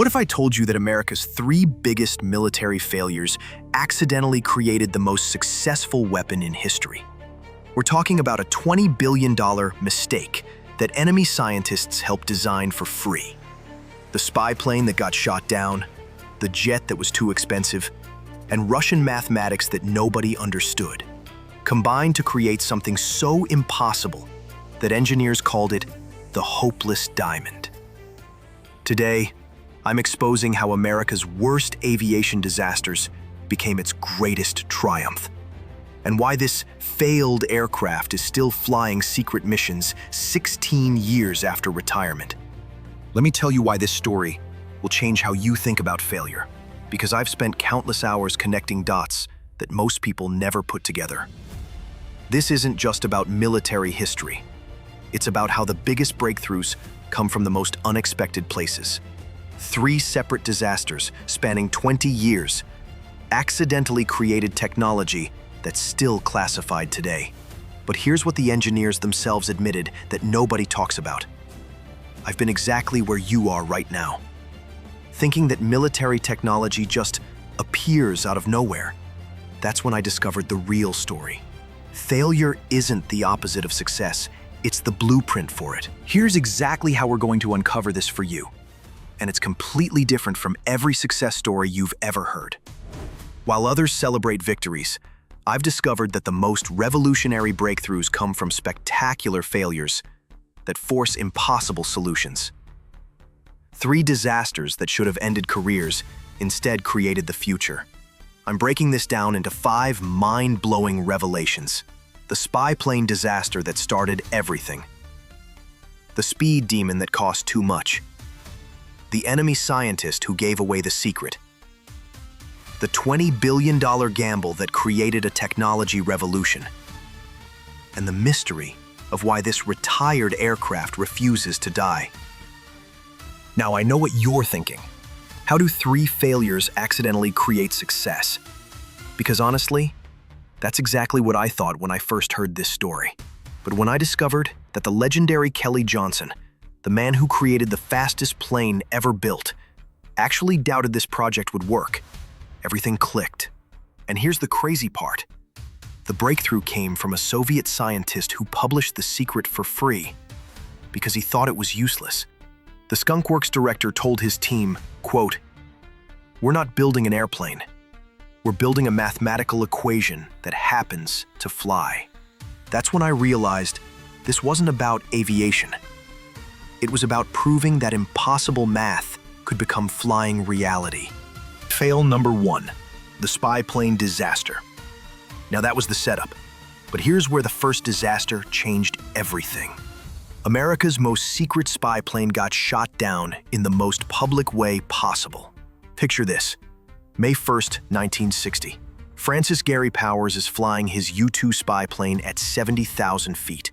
What if I told you that America's three biggest military failures accidentally created the most successful weapon in history? We're talking about a $20 billion mistake that enemy scientists helped design for free. The spy plane that got shot down, the jet that was too expensive, and Russian mathematics that nobody understood, combined to create something so impossible that engineers called it the hopeless diamond. Today, I'm exposing how America's worst aviation disasters became its greatest triumph, and why this failed aircraft is still flying secret missions 16 years after retirement. Let me tell you why this story will change how you think about failure, because I've spent countless hours connecting dots that most people never put together. This isn't just about military history. It's about how the biggest breakthroughs come from the most unexpected places. 3 separate disasters spanning 20 years accidentally created technology that's still classified today. But here's what the engineers themselves admitted that nobody talks about. I've been exactly where you are right now, thinking that military technology just appears out of nowhere. That's when I discovered the real story. Failure isn't the opposite of success, it's the blueprint for it. Here's exactly how we're going to uncover this for you. And it's completely different from every success story you've ever heard. While others celebrate victories, I've discovered that the most revolutionary breakthroughs come from spectacular failures that force impossible solutions. 3 disasters that should have ended careers instead created the future. I'm breaking this down into 5 mind-blowing revelations. The spy plane disaster that started everything. The speed demon that cost too much. The enemy scientist who gave away the secret. The $20 billion gamble that created a technology revolution. And the mystery of why this retired aircraft refuses to die. Now, I know what you're thinking. How do 3 failures accidentally create success? Because honestly, that's exactly what I thought when I first heard this story. But when I discovered that the legendary Kelly Johnson, the man who created the fastest plane ever built, actually doubted this project would work, everything clicked. And here's the crazy part. The breakthrough came from a Soviet scientist who published the secret for free because he thought it was useless. The Skunk Works director told his team, quote, "We're not building an airplane. We're building a mathematical equation that happens to fly." That's when I realized this wasn't about aviation. It was about proving that impossible math could become flying reality. Fail number 1, the spy plane disaster. Now that was the setup, but here's where the first disaster changed everything. America's most secret spy plane got shot down in the most public way possible. Picture this, May 1st, 1960. Francis Gary Powers is flying his U-2 spy plane at 70,000 feet,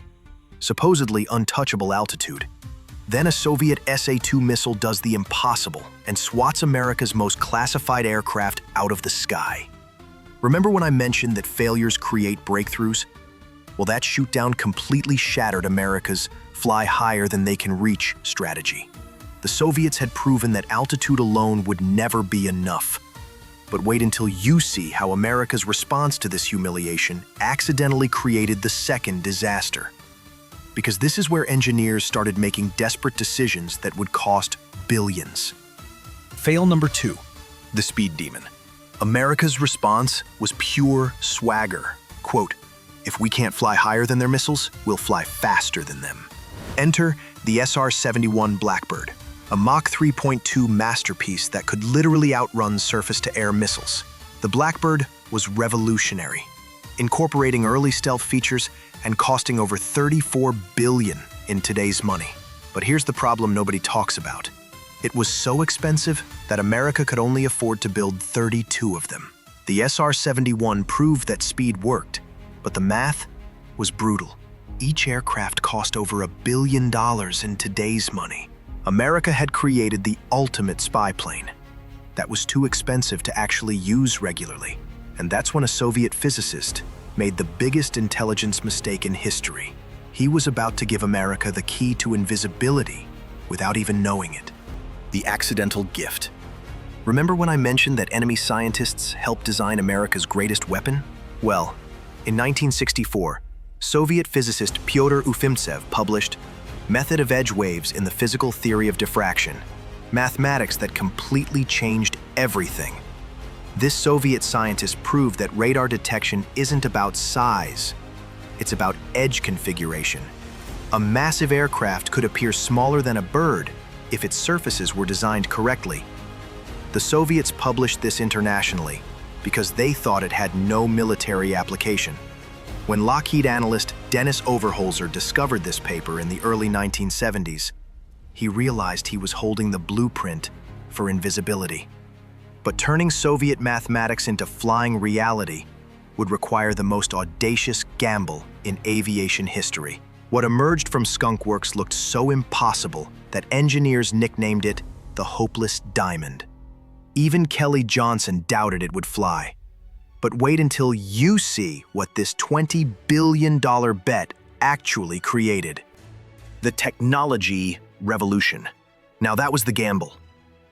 supposedly untouchable altitude. Then a Soviet SA-2 missile does the impossible and swats America's most classified aircraft out of the sky. Remember when I mentioned that failures create breakthroughs? Well, that shootdown completely shattered America's fly higher than they can reach strategy. The Soviets had proven that altitude alone would never be enough. But wait until you see how America's response to this humiliation accidentally created the second disaster. Because this is where engineers started making desperate decisions that would cost billions. Fail number 2, the speed demon. America's response was pure swagger. Quote, "If we can't fly higher than their missiles, we'll fly faster than them." Enter the SR-71 Blackbird, a Mach 3.2 masterpiece that could literally outrun surface-to-air missiles. The Blackbird was revolutionary, incorporating early stealth features and costing over $34 billion in today's money. But here's the problem nobody talks about. It was so expensive that America could only afford to build 32 of them. The SR-71 proved that speed worked, but the math was brutal. Each aircraft cost over $1 billion in today's money. America had created the ultimate spy plane that was too expensive to actually use regularly. And that's when a Soviet physicist made the biggest intelligence mistake in history. He was about to give America the key to invisibility without even knowing it. the accidental gift. Remember when I mentioned that enemy scientists helped design America's greatest weapon? Well, in 1964, Soviet physicist Pyotr Ufimtsev published Method of Edge Waves in the Physical Theory of Diffraction, mathematics that completely changed everything. This Soviet scientist proved that radar detection isn't about size, it's about edge configuration. A massive aircraft could appear smaller than a bird if its surfaces were designed correctly. The Soviets published this internationally because they thought it had no military application. When Lockheed analyst Dennis Overholser discovered this paper in the early 1970s, he realized he was holding the blueprint for invisibility. But turning Soviet mathematics into flying reality would require the most audacious gamble in aviation history. What emerged from Skunk Works looked so impossible that engineers nicknamed it the Hopeless Diamond. Even Kelly Johnson doubted it would fly. But wait until you see what this $20 billion bet actually created. The technology revolution. Now that was the gamble.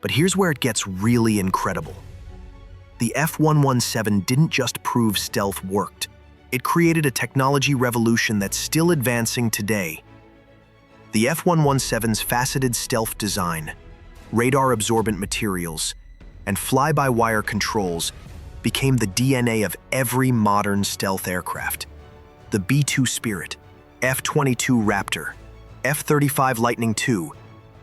But here's where it gets really incredible. The F-117 didn't just prove stealth worked. It created a technology revolution that's still advancing today. The F-117's faceted stealth design, radar-absorbent materials, and fly-by-wire controls became the DNA of every modern stealth aircraft. The B-2 Spirit, F-22 Raptor, F-35 Lightning II,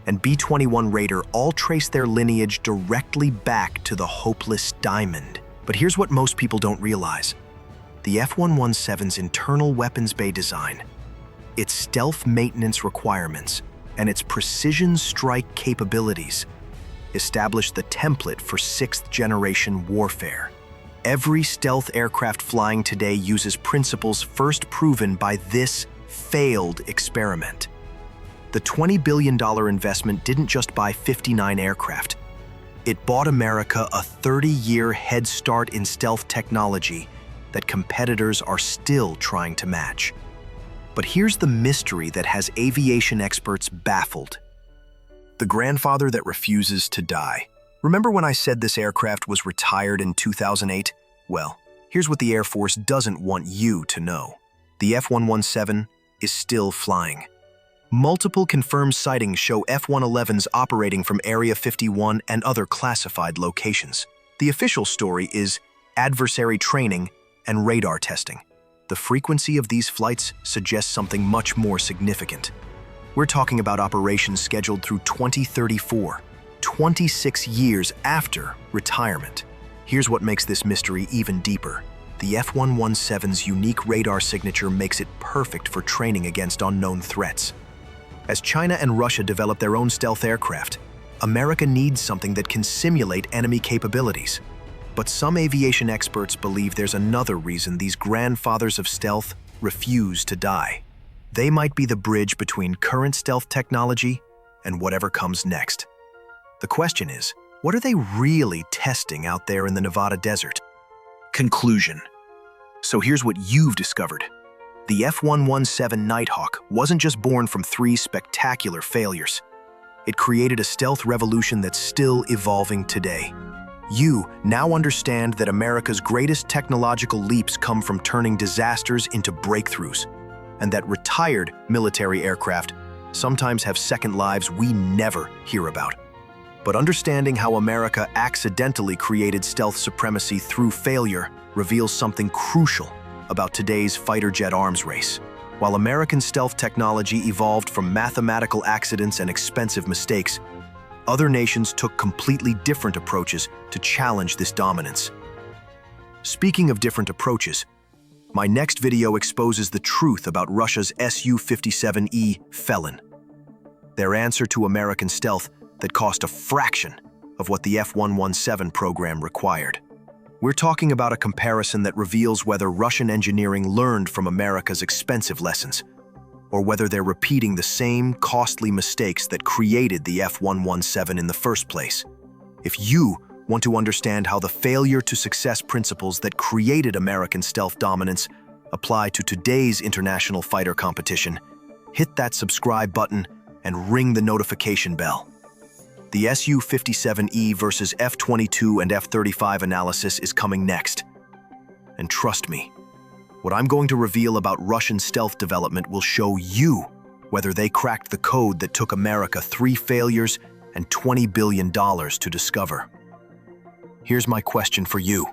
and B-21 Raider all trace their lineage directly back to the Hopeless Diamond. But here's what most people don't realize. The F-117's internal weapons bay design, its stealth maintenance requirements, and its precision strike capabilities established the template for sixth-generation warfare. Every stealth aircraft flying today uses principles first proven by this failed experiment. The $20 billion investment didn't just buy 59 aircraft. It bought America a 30-year head start in stealth technology that competitors are still trying to match. But here's the mystery that has aviation experts baffled. The grandfather that refuses to die. Remember when I said this aircraft was retired in 2008? Well, here's what the Air Force doesn't want you to know. The F-117 is still flying. Multiple confirmed sightings show F-111s operating from Area 51 and other classified locations. The official story is adversary training and radar testing. The frequency of these flights suggests something much more significant. We're talking about operations scheduled through 2034, 26 years after retirement. Here's what makes this mystery even deeper. The F-117's unique radar signature makes it perfect for training against unknown threats. As China and Russia develop their own stealth aircraft, America needs something that can simulate enemy capabilities. But some aviation experts believe there's another reason these grandfathers of stealth refuse to die. They might be the bridge between current stealth technology and whatever comes next. The question is, what are they really testing out there in the Nevada desert? Conclusion. So here's what you've discovered. The F-117 Nighthawk wasn't just born from 3 spectacular failures. It created a stealth revolution that's still evolving today. You now understand that America's greatest technological leaps come from turning disasters into breakthroughs, and that retired military aircraft sometimes have second lives we never hear about. But understanding how America accidentally created stealth supremacy through failure reveals something crucial about today's fighter jet arms race. While American stealth technology evolved from mathematical accidents and expensive mistakes, other nations took completely different approaches to challenge this dominance. Speaking of different approaches, my next video exposes the truth about Russia's Su-57E Felon, their answer to American stealth that cost a fraction of what the F-117 program required. We're talking about a comparison that reveals whether Russian engineering learned from America's expensive lessons, or whether they're repeating the same costly mistakes that created the F-117 in the first place. If you want to understand how the failure to success principles that created American stealth dominance apply to today's international fighter competition, hit that subscribe button and ring the notification bell. The Su-57E versus F-22 and F-35 analysis is coming next. And trust me, what I'm going to reveal about Russian stealth development will show you whether they cracked the code that took America 3 failures and $20 billion to discover. Here's my question for you.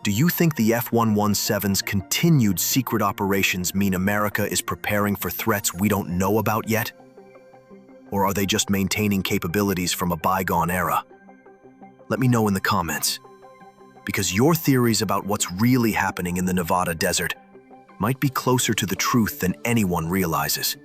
Do you think the F-117's continued secret operations mean America is preparing for threats we don't know about yet? Or are they just maintaining capabilities from a bygone era? Let me know in the comments, because your theories about what's really happening in the Nevada desert might be closer to the truth than anyone realizes.